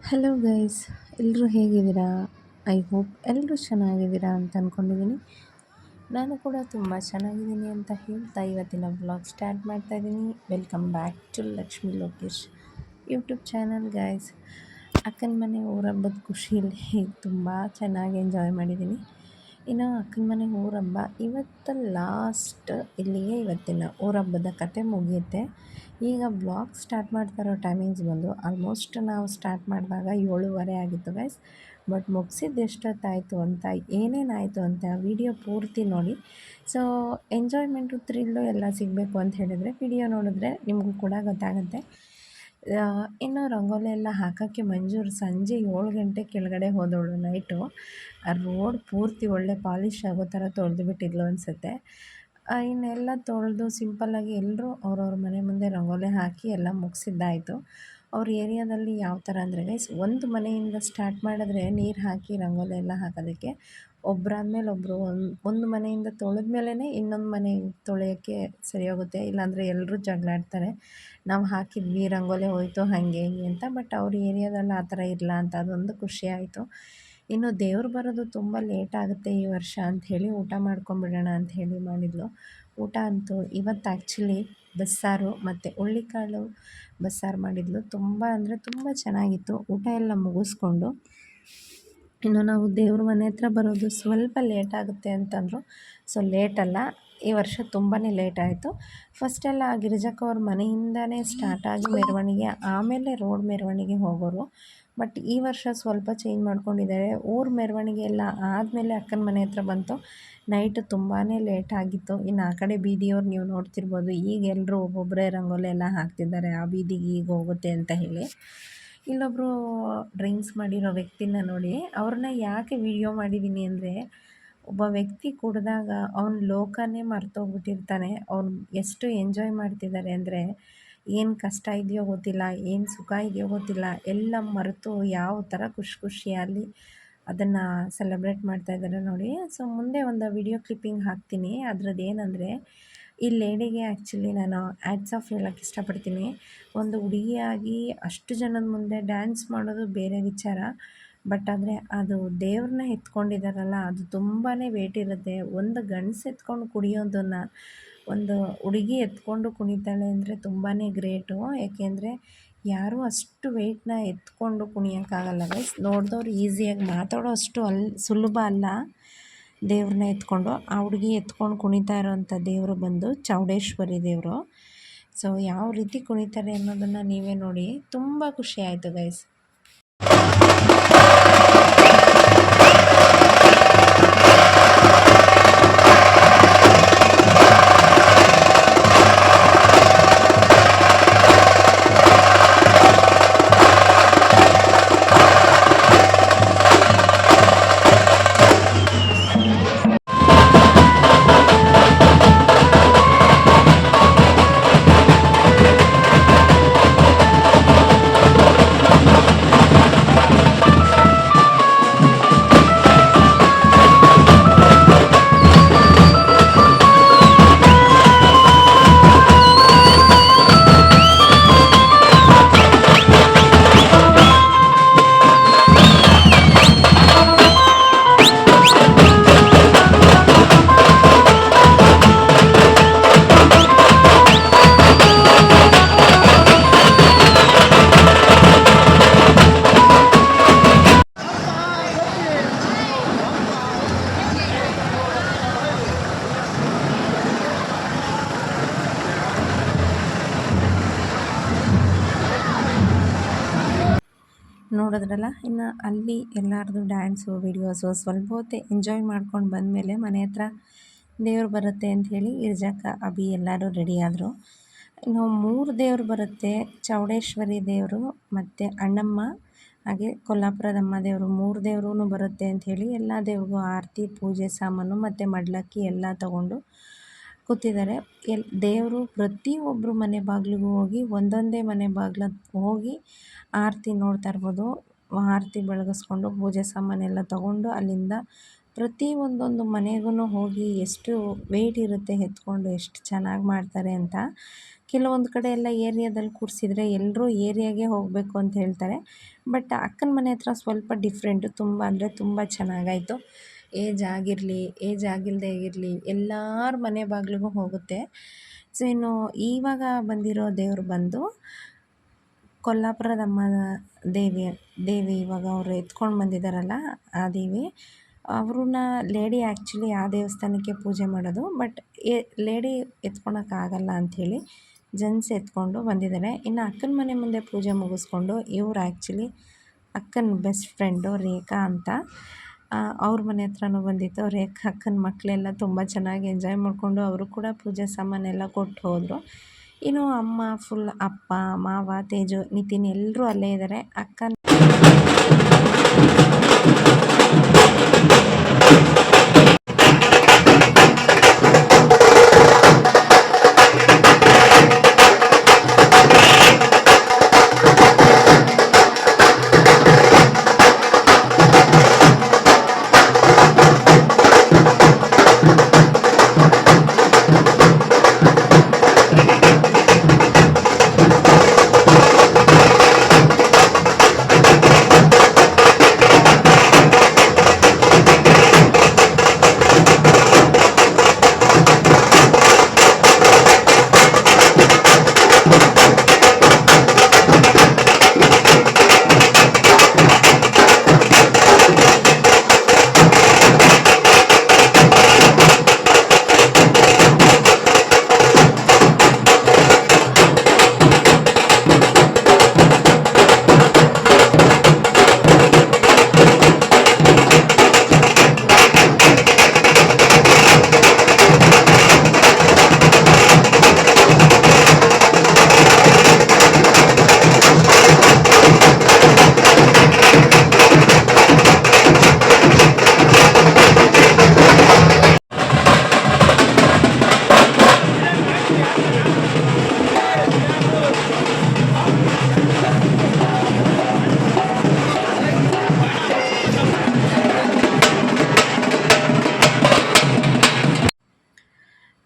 Hello guys, ಎಲ್ಲರೂ ಹೇಗಿದ್ದೀರಾ? I hope ಎಲ್ಲರೂ ಚೆನ್ನಾಗಿದ್ದೀರಾ ಅಂತ ಅಂದ್ಕೊಂಡಿದ್ದೀನಿ. ನಾನು ಕೂಡ ತುಂಬ ಚೆನ್ನಾಗಿದ್ದೀನಿ ಅಂತ ಹೇಳ್ತಾ ಇವತ್ತಿನ ಬ್ಲಾಗ್ ಸ್ಟಾರ್ಟ್ ಮಾಡ್ತಾ ಇದ್ದೀನಿ. Welcome back to Lakshmi Lokesh YouTube channel guys. ಅಕ್ಕನ ಮನೆ ಊರಹಬ್ಬದ ಖುಷಿಯಲ್ಲಿ ತುಂಬ ಚೆನ್ನಾಗಿ ಎಂಜಾಯ್ ಮಾಡಿದ್ದೀನಿ. ಇನ್ನು ಅಕ್ಕನ ಮನೆ ಊರಹಬ್ಬ ಇವತ್ತು ಲಾಸ್ಟ್, ಇಲ್ಲಿಗೆ ಇವತ್ತಿನ ಊರಹಬ್ಬದ ಕತೆ ಮುಗಿಯುತ್ತೆ. ಈಗ ಬ್ಲಾಗ್ ಸ್ಟಾರ್ಟ್ ಮಾಡ್ತಾ ಇರೋ ಟೈಮಿಂಗ್ಸ್ ಬಂದು ಆಲ್ಮೋಸ್ಟ್ ನಾವು ಸ್ಟಾರ್ಟ್ ಮಾಡಿದಾಗ 7:30 ಆಗಿತ್ತು ಗೈಸ್. ಬಟ್ ಮುಗಿಸಿದ್ದು ಎಷ್ಟೊತ್ತಾಯಿತು ಅಂತ, ಏನೇನಾಯಿತು ಅಂತ ವಿಡಿಯೋ ಪೂರ್ತಿ ನೋಡಿ. ಸೊ ಎಂಜಾಯ್ಮೆಂಟು ಥ್ರಿಲ್ಲು ಎಲ್ಲ ಸಿಗಬೇಕು ಅಂತ ಹೇಳಿದರೆ ವಿಡಿಯೋ ನೋಡಿದ್ರೆ ನಿಮಗೂ ಕೂಡ ಗೊತ್ತಾಗುತ್ತೆ. ಇನ್ನು ರಂಗೋಲಿ ಎಲ್ಲ ಹಾಕೋಕ್ಕೆ ಮಂಜೂರು ಸಂಜೆ 7 ಗಂಟೆ ಕೆಳಗಡೆ ಹೋದವಳು ನೈಟು. ಆ ರೋಡ್ ಪೂರ್ತಿ ಒಳ್ಳೆ ಪಾಲಿಷ್ ಆಗೋ ಥರ ತೊಳೆದು ಬಿಟ್ಟಿದ್ಲು ಅನಿಸುತ್ತೆ. ಇನ್ನೆಲ್ಲ ತೊಳೆದು ಸಿಂಪಲ್ಲಾಗಿ ಎಲ್ಲರೂ ಅವ್ರವ್ರ ಮನೆ ಮುಂದೆ ರಂಗೋಲಿ ಹಾಕಿ ಎಲ್ಲ ಮುಗಿಸಿದ್ದಾಯಿತು. ಅವ್ರ ಏರಿಯಾದಲ್ಲಿ ಯಾವ ಥರ ಅಂದರೆ ಗೈಸ್, ಒಂದು ಮನೆಯಿಂದ ಸ್ಟಾರ್ಟ್ ಮಾಡಿದ್ರೆ ನೀರು ಹಾಕಿ ರಂಗೋಲಿ ಎಲ್ಲ ಹಾಕೋದಕ್ಕೆ ಒಬ್ಬರಾದ್ಮೇಲೆ ಒಬ್ಬರು ಒಂದು ಮನೆಯಿಂದ ತೊಳೆದ ಮೇಲೇ ಇನ್ನೊಂದು ಮನೆ ತೊಳೆಯೋಕ್ಕೆ ಸರಿ ಹೋಗುತ್ತೆ. ಇಲ್ಲಾಂದರೆ ಎಲ್ಲರೂ ಜಗಳಾಡ್ತಾರೆ, ನಾವು ಹಾಕಿದ್ವಿ ರಂಗೋಲಿ ಹೋಯಿತು ಹಾಗೆ ಹಿಂಗೆ ಅಂತ. ಬಟ್ ಅವ್ರ ಏರಿಯಾದಲ್ಲಿ ಆ ಥರ ಇರಲ್ಲ ಅಂತ ಅದೊಂದು ಖುಷಿ ಆಯಿತು. ಇನ್ನು ದೇವ್ರು ಬರೋದು ತುಂಬ ಲೇಟ್ ಆಗುತ್ತೆ ಈ ವರ್ಷ ಅಂಥೇಳಿ ಊಟ ಮಾಡ್ಕೊಂಬಿಡೋಣ ಅಂಥೇಳಿ ಮಾಡಿದ್ಲು. ಊಟ ಅಂತೂ ಇವತ್ತು ಆ್ಯಕ್ಚುಲಿ ಬಸ್ಸಾರು ಮತ್ತು ಹುಳ್ಳಿಕಾಳು ಬಸ್ಸಾರು ಮಾಡಿದ್ಲು. ತುಂಬ ಅಂದರೆ ತುಂಬ ಚೆನ್ನಾಗಿತ್ತು. ಊಟ ಎಲ್ಲ ಮುಗಿಸ್ಕೊಂಡು ಇನ್ನು ನಾವು ದೇವ್ರ ಮನೆ ಹತ್ರ ಬರೋದು ಸ್ವಲ್ಪ ಲೇಟ್ ಆಗುತ್ತೆ ಅಂತಂದರು. ಸೊ ಲೇಟಲ್ಲ, ಈ ವರ್ಷ ತುಂಬಾ ಲೇಟ್ ಆಯಿತು. ಫಸ್ಟೆಲ್ಲ ಗಿರಿಜಕ್ಕ ಅವ್ರ ಮನೆಯಿಂದನೇ ಸ್ಟಾರ್ಟ್ ಆಗಿ ಮೆರವಣಿಗೆ, ಆಮೇಲೆ ರೋಡ್ ಮೆರವಣಿಗೆ ಹೋಗೋರು. ಬಟ್ ಈ ವರ್ಷ ಸ್ವಲ್ಪ ಚೇಂಜ್ ಮಾಡ್ಕೊಂಡಿದ್ದಾರೆ. ಊರ ಮೆರವಣಿಗೆ ಎಲ್ಲ ಆದಮೇಲೆ ಅಕ್ಕನ ಮನೆ ಹತ್ರ ಬಂತು. ನೈಟ್ ತುಂಬಾ ಲೇಟ್ ಆಗಿತ್ತು. ಇನ್ನು ಆ ಕಡೆ ಬೀದಿಯವ್ರು ನೀವು ನೋಡ್ತಿರ್ಬೋದು, ಈಗ ಎಲ್ಲರೂ ಒಬ್ಬೊಬ್ಬರೇ ರಂಗೋಲಿ ಎಲ್ಲ ಹಾಕ್ತಿದ್ದಾರೆ, ಆ ಬೀದಿಗೆ ಈಗ ಹೋಗುತ್ತೆ ಅಂತ ಹೇಳಿ. ಇಲ್ಲೊಬ್ಬರು ಡ್ರಿಂಕ್ಸ್ ಮಾಡಿರೋ ವ್ಯಕ್ತಿನ ನೋಡಿ, ಅವ್ರನ್ನ ಯಾಕೆ ವಿಡಿಯೋ ಮಾಡಿದ್ದೀನಿ ಅಂದರೆ, ಒಬ್ಬ ವ್ಯಕ್ತಿ ಕುಡಿದಾಗ ಅವ್ನ ಲೋಕನೇ ಮರ್ತೋಗ್ಬಿಟ್ಟಿರ್ತಾನೆ. ಅವ್ನು ಎಷ್ಟು ಎಂಜಾಯ್ ಮಾಡ್ತಿದ್ದಾರೆ ಅಂದರೆ, ಏನು ಕಷ್ಟ ಇದೆಯೋ ಗೊತ್ತಿಲ್ಲ, ಏನು ಸುಖ ಇದೆಯೋ ಗೊತ್ತಿಲ್ಲ, ಎಲ್ಲ ಮರೆತು ಯಾವ ಥರ ಖುಷಿಯಲ್ಲಿ ಅದನ್ನು ಸೆಲೆಬ್ರೇಟ್ ಮಾಡ್ತಾಯಿದ್ದಾರೆ ನೋಡಿ. ಸೊ ಮುಂದೆ ಒಂದು ವಿಡಿಯೋ ಕ್ಲಿಪ್ಪಿಂಗ್ ಹಾಕ್ತೀನಿ. ಅದ್ರದ್ದು ಏನಂದರೆ, ಈ ಲೇಡಿಗೆ ಆ್ಯಕ್ಚುಲಿ ನಾನು ಆ್ಯಡ್ಸ್ ಆಫ್ ಹೇಳೋಕ್ಕೆ ಇಷ್ಟಪಡ್ತೀನಿ. ಒಂದು ಹುಡುಗಿಯಾಗಿ ಅಷ್ಟು ಜನದ ಮುಂದೆ ಡ್ಯಾನ್ಸ್ ಮಾಡೋದು ಬೇರೆ ವಿಚಾರ. ಬಟ್ ಆದರೆ ಅದು ದೇವ್ರನ್ನ ಎತ್ಕೊಂಡಿದ್ದಾರಲ್ಲ, ಅದು ತುಂಬಾ ವೇಟ್ ಇರುತ್ತೆ. ಒಂದು ಗಂಡಸು ಎತ್ಕೊಂಡು ಕುಣಿಯೋದನ್ನು ಒಂದು ಹುಡುಗಿ ಎತ್ಕೊಂಡು ಕುಣಿತಾಳೆ ಅಂದರೆ ತುಂಬಾ ಗ್ರೇಟು. ಏಕೆಂದರೆ ಯಾರೂ ಅಷ್ಟು ವೆಯ್ಟ್ನ ಎತ್ಕೊಂಡು ಕುಣಿಯೋಕ್ಕಾಗಲ್ಲ ಗೈಸ್. ನೋಡಿದವ್ರು ಈಸಿಯಾಗಿ ಮಾತಾಡೋ ಅಷ್ಟು ಸುಲಭ ಅಲ್ಲ ದೇವ್ರನ್ನ ಎತ್ಕೊಂಡು. ಆ ಹುಡುಗಿ ಎತ್ಕೊಂಡು ಕುಣಿತಾ ಇರೋವಂಥ ದೇವರು ಬಂದು ಚೌಡೇಶ್ವರಿ ದೇವರು. ಸೊ ಯಾವ ರೀತಿ ಕುಣಿತಾರೆ ಅನ್ನೋದನ್ನು ನೀವೇ ನೋಡಿ. ತುಂಬ ಖುಷಿ ಆಯಿತು ಗೈಸ್. ನೋಡಿದ್ರಲ್ಲ, ಇನ್ನು ಅಲ್ಲಿ ಎಲ್ಲರದು ಡ್ಯಾನ್ಸು ವಿಡಿಯೋಸು ಸ್ವಲ್ಪ ಹೊತ್ತು ಎಂಜಾಯ್ ಮಾಡ್ಕೊಂಡು ಬಂದಮೇಲೆ ಮನೆ ಹತ್ರ ದೇವ್ರು ಬರುತ್ತೆ ಅಂಥೇಳಿ ಗಿರ್ಜಕ್ಕ ಅಭಿ ಎಲ್ಲರೂ ರೆಡಿ ಆದರು. ಇನ್ನು 3 ದೇವ್ರು ಬರುತ್ತೆ, ಚೌಡೇಶ್ವರಿ ದೇವರು ಮತ್ತು ಅಣ್ಣಮ್ಮ ಹಾಗೆ ಕೊಲ್ಲಾಪುರದಮ್ಮ ದೇವರು, 3 ದೇವ್ರೂ ಬರುತ್ತೆ ಅಂಥೇಳಿ ಎಲ್ಲ ದೇವ್ರಿಗೂ ಆರತಿ ಪೂಜೆ ಸಾಮಾನು ಮತ್ತು ಮಡ್ಲಕ್ಕಿ ಎಲ್ಲ ತೊಗೊಂಡು ಕೂತಿದ್ದಾರೆ. ದೇವರು ಪ್ರತಿಯೊಬ್ಬರು ಮನೆ ಬಾಗಿಲಿಗೂ ಹೋಗಿ ಒಂದೊಂದೇ ಮನೆ ಬಾಗಿಲ ಹೋಗಿ ಆರತಿ ನೋಡ್ತಾ ಇರ್ಬೋದು. ಆರತಿ ಬೆಳಗಿಸ್ಕೊಂಡು ಪೂಜೆ ಸಾಮಾನೆಲ್ಲ ತೊಗೊಂಡು ಅಲ್ಲಿಂದ ಪ್ರತಿ ಒಂದೊಂದು ಮನೆಗೂ ಹೋಗಿ ಎಷ್ಟು ವೆಯ್ಟ್ ಇರುತ್ತೆ ಎತ್ಕೊಂಡು, ಎಷ್ಟು ಚೆನ್ನಾಗಿ ಮಾಡ್ತಾರೆ ಅಂತ ಕೆಲವೊಂದು ಕಡೆ ಎಲ್ಲ ಏರಿಯಾದಲ್ಲಿ ಕೂರಿಸಿದ್ರೆ ಎಲ್ಲರೂ ಏರಿಯಾಗೆ ಹೋಗಬೇಕು ಅಂತ ಹೇಳ್ತಾರೆ. ಬಟ್ ಅಕ್ಕನ ಮನೆ ಹತ್ರ ಸ್ವಲ್ಪ ಡಿಫ್ರೆಂಟು, ತುಂಬ ಅಂದರೆ ತುಂಬ ಚೆನ್ನಾಗಾಯಿತು. ಏಜ್ ಆಗಿರಲಿ ಏಜ್ ಆಗಿಲ್ಲದೆ ಇರಲಿ ಎಲ್ಲರ ಮನೆ ಬಾಗಿಲಿಗೂ ಹೋಗುತ್ತೆ. ಸೊ ಇನ್ನು ಇವಾಗ ಬಂದಿರೋ ದೇವರು ಬಂದು ಕೊಲ್ಲಾಪುರದಮ್ಮ ದೇವಿ ದೇವಿ ಇವಾಗ ಅವರು ಎತ್ಕೊಂಡು ಬಂದಿದ್ದಾರಲ್ಲ ಆ ದೇವಿ. ಅವ್ರನ್ನ ಲೇಡಿ ಆ್ಯಕ್ಚುಲಿ ಆ ದೇವಸ್ಥಾನಕ್ಕೆ ಪೂಜೆ ಮಾಡೋದು, ಬಟ್ ಲೇಡಿ ಎತ್ಕೊಳಕ್ಕಾಗಲ್ಲ ಅಂಥೇಳಿ ಜೆಂಟ್ಸ್ ಎತ್ಕೊಂಡು ಬಂದಿದ್ದಾರೆ. ಇನ್ನು ಅಕ್ಕನ ಮನೆ ಮುಂದೆ ಪೂಜೆ ಮುಗಿಸ್ಕೊಂಡು ಇವ್ರು ಆ್ಯಕ್ಚುಲಿ ಅಕ್ಕನ ಬೆಸ್ಟ್ ಫ್ರೆಂಡು ರೇಖಾ ಅಂತ, ಅವ್ರ ಮನೆ ಹತ್ರನೂ ಬಂದಿತ್ತು. ರೇಖಾ ಅಕ್ಕನ ಮಕ್ಕಳೆಲ್ಲ ತುಂಬ ಚೆನ್ನಾಗಿ ಎಂಜಾಯ್ ಮಾಡಿಕೊಂಡು ಅವರು ಕೂಡ ಪೂಜೆ ಸಾಮಾನೆಲ್ಲ ಕೊಟ್ಟು ಹೋದರು. ಇನ್ನು ಅಮ್ಮ ಫುಲ್ ಅಪ್ಪ ಮಾವ ತೇಜು ನಿತಿನ್ ಎಲ್ಲರೂ ಅಲ್ಲೇ ಇದ್ದಾರೆ. ಅಕ್ಕ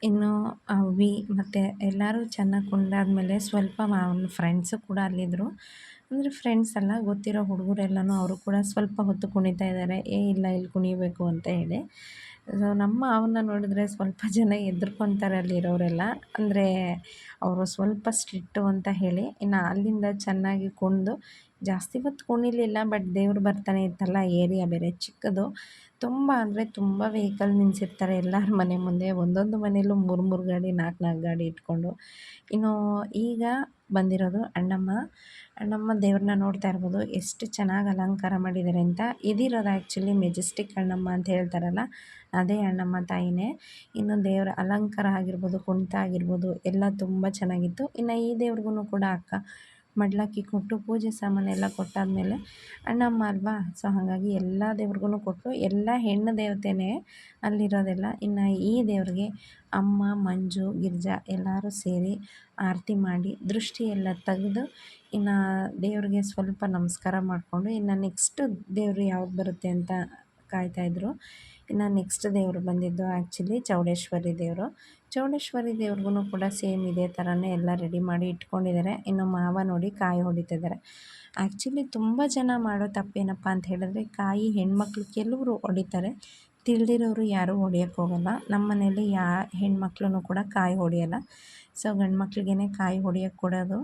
ಇನ್ನು ಅವಿ ಮತ್ತು ಎಲ್ಲರೂ ಚೆನ್ನಾಗಿ ಕುಣಿದಾದ್ಮೇಲೆ ಸ್ವಲ್ಪ ಅವ್ನ ಫ್ರೆಂಡ್ಸು ಕೂಡ ಅಲ್ಲಿದ್ದರು. ಅಂದರೆ ಫ್ರೆಂಡ್ಸ್ ಅಲ್ಲ, ಗೊತ್ತಿರೋ ಹುಡುಗರೆಲ್ಲನೂ ಅವರು ಕೂಡ ಸ್ವಲ್ಪ ಹೊತ್ತು ಕುಣಿತಾ ಇದ್ದಾರೆ. ಇಲ್ಲ ಇಲ್ಲಿ ಕುಣಿಬೇಕು ಅಂತ ಹೇಳಿ. ಸೊ ನಮ್ಮ ಅವನ್ನ ನೋಡಿದ್ರೆ ಸ್ವಲ್ಪ ಜನ ಹೆದ್ರ್ಕೊಂತಾರೆ ಅಲ್ಲಿರೋರೆಲ್ಲ. ಅಂದರೆ ಅವರು ಸ್ವಲ್ಪ ಸ್ಟ್ರಿಕ್ಟು ಅಂತ ಹೇಳಿ. ಇನ್ನು ಅಲ್ಲಿಂದ ಚೆನ್ನಾಗಿ ಕುಣಿದು ಜಾಸ್ತಿ ಹೊತ್ತು ಕುಣಿಲಿಲ್ಲ, ಬಟ್ ದೇವ್ರು ಬರ್ತಾನೆ ಇತ್ತಲ್ಲ, ಏರಿಯಾ ಬೇರೆ ಚಿಕ್ಕದು. ತುಂಬ ಅಂದರೆ ತುಂಬ ವೆಹಿಕಲ್ ನಿಲ್ಲಿಸಿರ್ತಾರೆ ಎಲ್ಲರ ಮನೆ ಮುಂದೆ. ಒಂದೊಂದು ಮನೆಯಲ್ಲೂ 3 ಗಾಡಿ 4 ಗಾಡಿ ಇಟ್ಕೊಂಡು. ಇನ್ನು ಈಗ ಬಂದಿರೋದು ಅಣ್ಣಮ್ಮ ದೇವ್ರನ್ನ ನೋಡ್ತಾ ಇರ್ಬೋದು ಎಷ್ಟು ಚೆನ್ನಾಗಿ ಅಲಂಕಾರ ಮಾಡಿದ್ದಾರೆ ಅಂತ. ಇದಿರೋದು ಆ್ಯಕ್ಚುಲಿ ಮೆಜೆಸ್ಟಿಕ್ ಅಣ್ಣಮ್ಮ ಅಂತ ಹೇಳ್ತಾರಲ್ಲ, ಅದೇ ಅಣ್ಣಮ್ಮ ತಾಯಿನೇ. ಇನ್ನು ದೇವರ ಅಲಂಕಾರ ಆಗಿರ್ಬೋದು, ಕುಣಿತ ಆಗಿರ್ಬೋದು ಎಲ್ಲ ತುಂಬ ಚೆನ್ನಾಗಿತ್ತು. ಇನ್ನು ಈ ದೇವ್ರಿಗೂ ಕೂಡ ಅಕ್ಕ ಮಡ್ಲಕ್ಕಿ ಕೊಟ್ಟು ಪೂಜೆ ಸಾಮಾನೆಲ್ಲ ಕೊಟ್ಟಾದಮೇಲೆ ಅಣ್ಣಮ್ಮ ಅಲ್ವಾ, ಸೊ ಹಾಗಾಗಿ ಎಲ್ಲ ದೇವ್ರಿಗೂ ಕೊಟ್ಟರು. ಎಲ್ಲ ಹೆಣ್ಣು ದೇವತೆನೇ ಅಲ್ಲಿರೋದೆಲ್ಲ. ಇನ್ನು ಈ ದೇವ್ರಿಗೆ ಅಮ್ಮ ಮಂಜು ಗಿರ್ಜಾ ಎಲ್ಲರೂ ಸೇರಿ ಆರತಿ ಮಾಡಿ ದೃಷ್ಟಿ ಎಲ್ಲ ತೆಗೆದು ಇನ್ನು ದೇವ್ರಿಗೆ ಸ್ವಲ್ಪ ನಮಸ್ಕಾರ ಮಾಡಿಕೊಂಡು ಇನ್ನು ನೆಕ್ಸ್ಟ್ ದೇವರು ಯಾವ್ದು ಬರುತ್ತೆ ಅಂತ ಕಾಯ್ತಾಯಿದ್ರು. ಇನ್ನು ನೆಕ್ಸ್ಟ್ ದೇವರು ಬಂದಿದ್ದು ಆ್ಯಕ್ಚುಲಿ ಚೌಡೇಶ್ವರಿ ದೇವರು. ಚೌಡೇಶ್ವರಿ ದೇವ್ರಿಗೂ ಕೂಡ ಸೇಮ್ ಇದೇ ಥರನೇ ಎಲ್ಲ ರೆಡಿ ಮಾಡಿ ಇಟ್ಕೊಂಡಿದ್ದಾರೆ. ಇನ್ನು ಮಾವ ನೋಡಿ ಕಾಯಿ ಹೊಡಿತಿದ್ದಾರೆ. ಆ್ಯಕ್ಚುಲಿ ತುಂಬ ಜನ ಮಾಡೋ ತಪ್ಪೇನಪ್ಪ ಅಂತ ಹೇಳಿದ್ರೆ, ಕಾಯಿ ಹೆಣ್ಮಕ್ಳು ಕೆಲವರು ಹೊಡಿತಾರೆ, ತಿಳಿದಿರೋರು ಯಾರೂ ಹೊಡಿಯೋಕ್ಕೆ ಹೋಗಲ್ಲ. ನಮ್ಮ ಮನೇಲಿ ಹೆಣ್ಮಕ್ಳು ಕೂಡ ಕಾಯಿ ಹೊಡೆಯಲ್ಲ. ಸೊ ಗಂಡು ಮಕ್ಳಿಗೇ ಕಾಯಿ ಹೊಡಿಯೋಕ್ಕೆ ಕೊಡೋದು.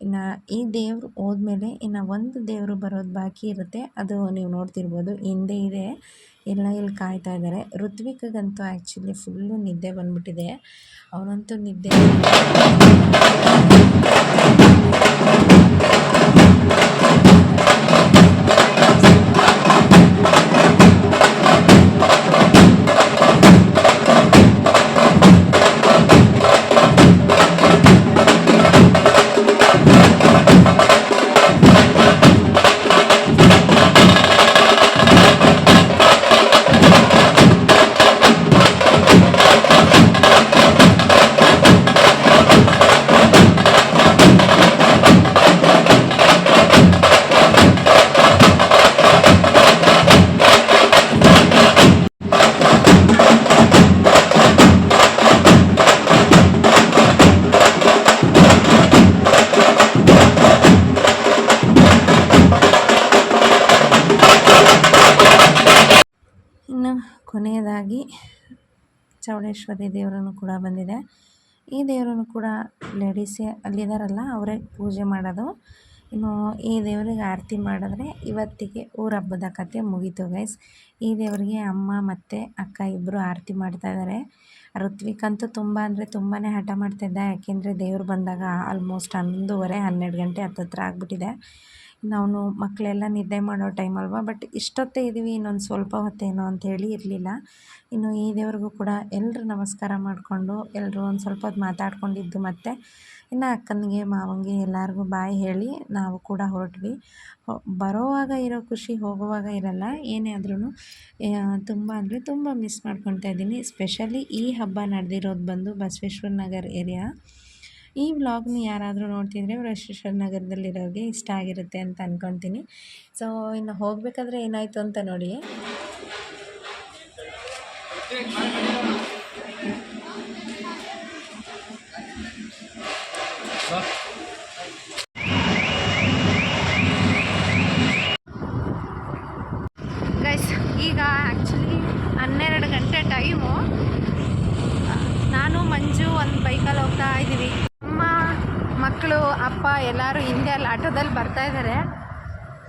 ಇನ್ನು ಈ ದೇವರು ಹೋದ್ಮೇಲೆ ಇನ್ನು ಒಂದು ದೇವರು ಬರೋದು ಬಾಕಿ ಇರುತ್ತೆ. ಅದು ನೀವು ನೋಡ್ತಿರ್ಬೋದು ಹಿಂದೆ ಇದೆ, ಎಲ್ಲ ಇಲ್ಲಿ ಕಾಯ್ತಾ ಇದ್ದಾರೆ. ಋತ್ವಿಕಗಂತೂ ಆ್ಯಕ್ಚುಲಿ ಫುಲ್ಲು ನಿದ್ದೆ ಬಂದ್ಬಿಟ್ಟಿದೆ. ಅವನಂತೂ ನಿದ್ದೆ ಹಾಗಾಗಿ ಚೌಡೇಶ್ವರಿ ದೇವರನ್ನು ಕೂಡ ಬಂದಿದೆ. ಈ ದೇವರನ್ನು ಕೂಡ ಲೇಡೀಸೇ ಅಲ್ಲಿದ್ದಾರಲ್ಲ ಅವರೇ ಪೂಜೆ ಮಾಡೋದು. ಇನ್ನು ಈ ದೇವರಿಗೆ ಆರತಿ ಮಾಡಿದ್ರೆ ಇವತ್ತಿಗೆ ಊರ ಹಬ್ಬದ ಕತೆ ಮುಗೀತು ಗೈಸ್. ಈ ದೇವರಿಗೆ ಅಮ್ಮ ಮತ್ತು ಅಕ್ಕ ಇಬ್ಬರು ಆರತಿ ಮಾಡ್ತಾಯಿದ್ದಾರೆ. ಋತ್ವಿಕ್ ಅಂತೂ ತುಂಬ ಅಂದರೆ ತುಂಬಾ ಹಠ ಮಾಡ್ತಾಯಿದ್ದ. ಯಾಕೆಂದರೆ ದೇವ್ರು ಬಂದಾಗ ಆಲ್ಮೋಸ್ಟ್ 11:30 12 ಗಂಟೆ ಹತ್ತತ್ರ ಆಗಿಬಿಟ್ಟಿದೆ. ನಾವು ಮಕ್ಕಳೆಲ್ಲ ನಿದ್ದೆ ಮಾಡೋ ಟೈಮ್ ಅಲ್ವಾ, ಬಟ್ ಇಷ್ಟೊತ್ತೇ ಇದ್ದೀವಿ, ಇನ್ನೊಂದು ಸ್ವಲ್ಪ ಹೊತ್ತೇನೋ ಅಂಥೇಳಿ ಇರಲಿಲ್ಲ. ಇನ್ನು ಈ ದೇವ್ರಿಗೂ ಕೂಡ ಎಲ್ಲರೂ ನಮಸ್ಕಾರ ಮಾಡಿಕೊಂಡು ಎಲ್ಲರೂ ಒಂದು ಸ್ವಲ್ಪ ಹೊತ್ತು ಮಾತಾಡ್ಕೊಂಡಿದ್ದು, ಮತ್ತು ಇನ್ನು ಅಕ್ಕನಿಗೆ ಮಾವಂಗೆ ಎಲ್ಲರಿಗೂ ಬಾಯ್ ಹೇಳಿ ನಾವು ಕೂಡ ಹೊರಟ್ವಿ. ಬರೋವಾಗ ಇರೋ ಖುಷಿ ಹೋಗುವಾಗ ಇರಲ್ಲ. ಏನೇ ಆದ್ರೂ ತುಂಬ ಅಂದರೆ ತುಂಬ ಮಿಸ್ ಮಾಡ್ಕೊತಾ ಇದ್ದೀನಿ. ಸ್ಪೆಷಲಿ ಈ ಹಬ್ಬ ನಡೆದಿರೋದು ಬಂದು ಬಸವೇಶ್ವರ ನಗರ ಏರಿಯಾ. ಈ ವ್ಲಾಗ್ನ ಯಾರಾದರೂ ನೋಡ್ತಿದ್ರೆ ಬಸವೇಶ್ವರ ನಗರದಲ್ಲಿರೋರಿಗೆ ಇಷ್ಟ ಆಗಿರುತ್ತೆ ಅಂತ ಅಂದ್ಕೊತೀನಿ. ಸೊ ಇನ್ನು ಹೋಗಬೇಕಾದ್ರೆ ಏನಾಯಿತು ಅಂತ ನೋಡಿ. ಗೈಸ್, ಈಗ ಆ್ಯಕ್ಚುಲಿ 12 ಗಂಟೆ ಟೈಮು. ನಾನು ಮಂಜು ಒಂದು ಬೈಕಲ್ಲಿ ಹೋಗ್ತಾ ಇದ್ದೀವಿ. ಅಮ್ಮ, ಮಕ್ಕಳು, ಅಪ್ಪ ಎಲ್ಲರೂ ಹಿಂದೆ ಅಲ್ಲಿ ಆಟೋದಲ್ಲಿ ಬರ್ತಾಯಿದ್ದಾರೆ.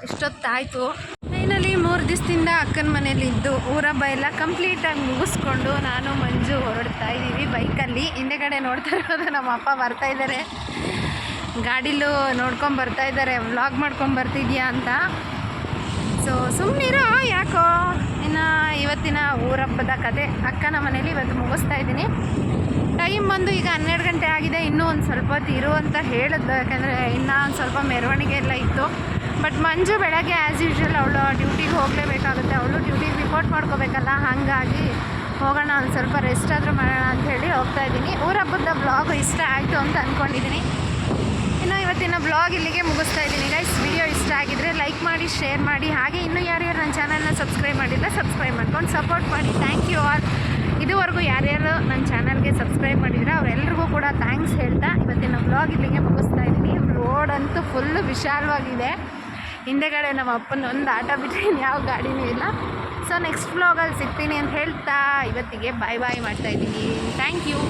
ಇಷ್ಟೊತ್ತಾಯಿತು. ಫೈನಲಿ 3 ದಿವಸದಿಂದ ಅಕ್ಕನ ಮನೇಲಿ ಇದ್ದು ಊರಬ್ಬ ಎಲ್ಲ ಕಂಪ್ಲೀಟಾಗಿ ಮುಗಿಸ್ಕೊಂಡು ನಾನು ಮಂಜು ಹೊರಡ್ತಾ ಇದ್ದೀವಿ ಬೈಕಲ್ಲಿ. ಹಿಂದೆಗಡೆ ನೋಡ್ತಾ ಇರೋದು ನಮ್ಮ ಅಪ್ಪ ಬರ್ತಾಯಿದ್ದಾರೆ. ಗಾಡಿಲೂ ನೋಡ್ಕೊಂಡು ಬರ್ತಾಯಿದ್ದಾರೆ, ವ್ಲಾಗ್ ಮಾಡ್ಕೊಂಡು ಬರ್ತಿದ್ಯಾ ಅಂತ. ಸೊ ಸುಮ್ಮನಿರೋ, ಯಾಕೋ ಇನ್ನು ಇವತ್ತಿನ ಊರಬ್ಬದ ಕತೆ ಅಕ್ಕನ ಮನೇಲಿ ಇವತ್ತು ಮುಗಿಸ್ತಾ ಇದ್ದೀನಿ. ಟೈಮ್ ಬಂದು ಈಗ 12 ಗಂಟೆ ಆಗಿದೆ. ಇನ್ನೂ ಒಂದು ಸ್ವಲ್ಪ ಹೊತ್ತು ಇರು ಅಂತ ಹೇಳಿದ್ದು, ಯಾಕೆಂದರೆ ಇನ್ನೂ ಒಂದು ಸ್ವಲ್ಪ ಮೆರವಣಿಗೆ ಎಲ್ಲ ಇತ್ತು. ಬಟ್ ಮಂಜು ಬೆಳಗ್ಗೆ ಆ್ಯಸ್ ಯೂಶ್ವಲ್ ಅವಳು ಡ್ಯೂಟಿಗೆ ಹೋಗಲೇಬೇಕಾಗುತ್ತೆ, ಅವಳು ಡ್ಯೂಟಿಗೆ ರಿಪೋರ್ಟ್ ಮಾಡ್ಕೋಬೇಕಲ್ಲ. ಹಾಗಾಗಿ ಹೋಗೋಣ, ಒಂದು ಸ್ವಲ್ಪ ರೆಸ್ಟ್ ಆದರೂ ಮಾಡೋಣ ಅಂಥೇಳಿ ಹೋಗ್ತಾ ಇದ್ದೀನಿ. ಊರಬ್ಬದ ಬ್ಲಾಗು ಇಷ್ಟ ಆಯಿತು ಅಂತ ಅಂದ್ಕೊಂಡಿದ್ದೀನಿ. ಇನ್ನು ಇವತ್ತಿನ ಬ್ಲಾಗ್ ಇಲ್ಲಿಗೆ ಮುಗಿಸ್ತಾ ಇದ್ದೀನಿ ಗೈಸ್. ವಿಡಿಯೋ ಇಷ್ಟ ಆಗಿದ್ದರೆ ಲೈಕ್ ಮಾಡಿ, ಶೇರ್ ಮಾಡಿ, ಹಾಗೆ ಇನ್ನೂ ಯಾರ್ಯಾರು ನನ್ನ ಚಾನಲ್ನ ಸಬ್ಸ್ಕ್ರೈಬ್ ಮಾಡಿಲ್ಲ ಸಬ್ಸ್ಕ್ರೈಬ್ ಮಾಡ್ಕೊಂಡು ಸಪೋರ್ಟ್ ಮಾಡಿ. Thank you all. ಇದುವರೆಗೂ ಯಾರ್ಯಾರು ನನ್ನ ಚಾನಲ್ಗೆ ಸಬ್ಸ್ಕ್ರೈಬ್ ಮಾಡಿದರೆ ಅವರೆಲ್ಲರಿಗೂ ಕೂಡ ಥ್ಯಾಂಕ್ಸ್ ಹೇಳ್ತಾ ಇವತ್ತಿನ ಬ್ಲಾಗ್ ಇಲ್ಲಿಗೆ ಮುಗಿಸ್ತಾ ಇದ್ದೀನಿ. ರೋಡ್ ಅಂತೂ ಫುಲ್ಲು ವಿಶಾಲವಾಗಿದೆ. ಹಿಂದೆಗಡೆ ನಮ್ಮ ಅಪ್ಪನ ಒಂದು ಆಟೋ ಬಿಟ್ಟರೆ ಯಾವ ಗಾಡಿನೂ ಇಲ್ಲ. ಸೊ ನೆಕ್ಸ್ಟ್ ಬ್ಲಾಗಲ್ಲಿ ಸಿಗ್ತೀನಿ ಅಂತ ಹೇಳ್ತಾ ಇವತ್ತಿಗೆ ಬಾಯ್ ಮಾಡ್ತಾಯಿದ್ದೀನಿ. Thank you.